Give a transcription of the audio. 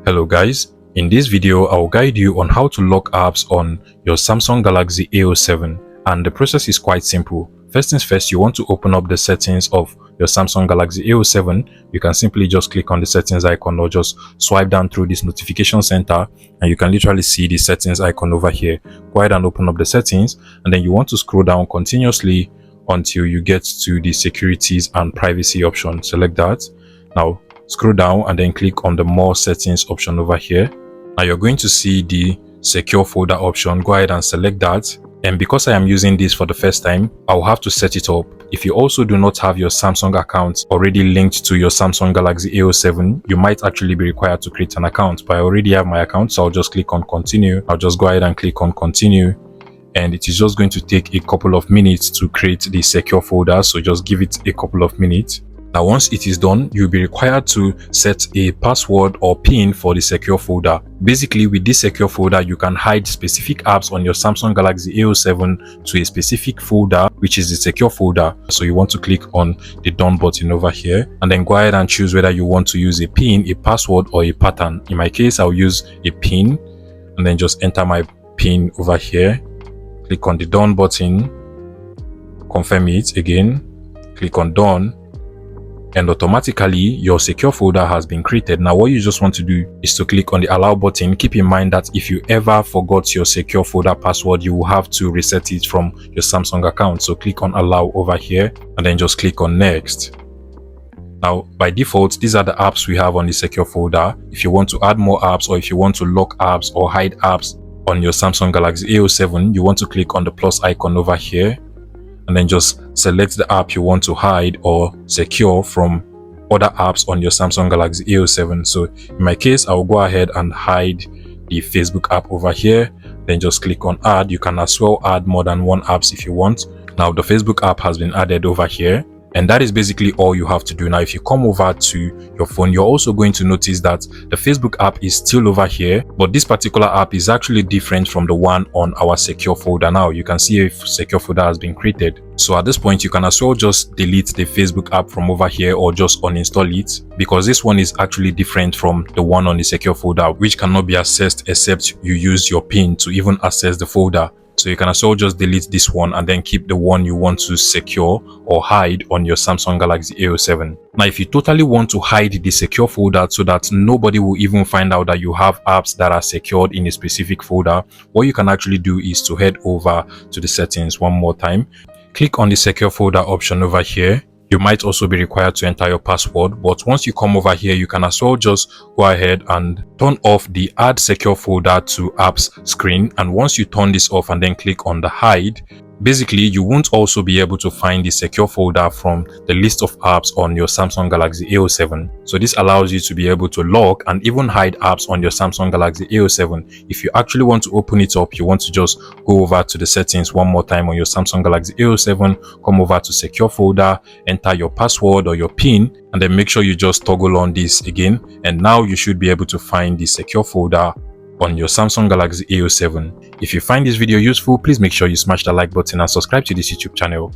Hello guys, in this video I'll guide you on how to lock apps on your Samsung Galaxy A07, and the process is quite simple. First things first, you want to open up the settings of your Samsung Galaxy A07. You can simply just click on the settings icon or just swipe down through this notification center and you can literally see the settings icon over here. Go ahead and open up the settings, and then you want to scroll down continuously until you get to the securities and privacy option. Select that. Now scroll down and then click on the more settings option over here. Now you're going to see the secure folder option. Go ahead and select that. And because I am using this for the first time, I'll have to set it up. If you also do not have your Samsung account already linked to your Samsung Galaxy A07, you might actually be required to create an account, but I already have my account, so I'll just click on continue. I'll just go ahead and click on continue, and it is just going to take a couple of minutes to create the secure folder, so just give it a couple of minutes. Now once it is done, you'll be required to set a password or PIN for the secure folder. Basically, with this secure folder, you can hide specific apps on your Samsung Galaxy A07 to a specific folder, which is the secure folder. So you want to click on the done button over here and then go ahead and choose whether you want to use a PIN, a password, or a pattern. In my case, I'll use a PIN and then just enter my PIN over here. Click on the done button, confirm it again, click on done, and automatically your secure folder has been created. Now what you just want to do is to click on the allow button. Keep in mind that if you ever forgot your secure folder password, you will have to reset it from your Samsung account. So click on allow over here and then just click on next. Now by default, these are the apps we have on the secure folder. If you want to add more apps, or if you want to lock apps or hide apps on your Samsung Galaxy A07, you want to click on the plus icon over here and then just select the app you want to hide or secure from other apps on your Samsung Galaxy A07. So in my case, I'll go ahead and hide the Facebook app over here. Then just click on add. You can as well add more than one apps if you want. Now the Facebook app has been added over here. And that is basically all you have to do. Now, if you come over to your phone, you're also going to notice that the Facebook app is still over here, but this particular app is actually different from the one on our secure folder. Now you can see if secure folder has been created. So at this point, you can as well just delete the Facebook app from over here or just uninstall it, because this one is actually different from the one on the secure folder, which cannot be accessed except you use your PIN to even access the folder. So you can also just delete this one and then keep the one you want to secure or hide on your Samsung Galaxy A07. Now, if you totally want to hide the secure folder so that nobody will even find out that you have apps that are secured in a specific folder, what you can actually do is to head over to the settings one more time. Click on the secure folder option over here. You might also be required to enter your password, but once you come over here, you can as well just go ahead and turn off the add secure folder to apps screen. And once you turn this off and then click on the hide, basically you won't also be able to find the secure folder from the list of apps on your Samsung Galaxy A07. So this allows you to be able to lock and even hide apps on your Samsung Galaxy A07. If you actually want to open it up, you want to just go over to the settings one more time on your Samsung Galaxy A07, come over to secure folder, enter your password or your PIN, and then make sure you just toggle on this again. And now you should be able to find the secure folder on your Samsung Galaxy A07. If you find this video useful, please make sure you smash the like button and subscribe to this YouTube channel.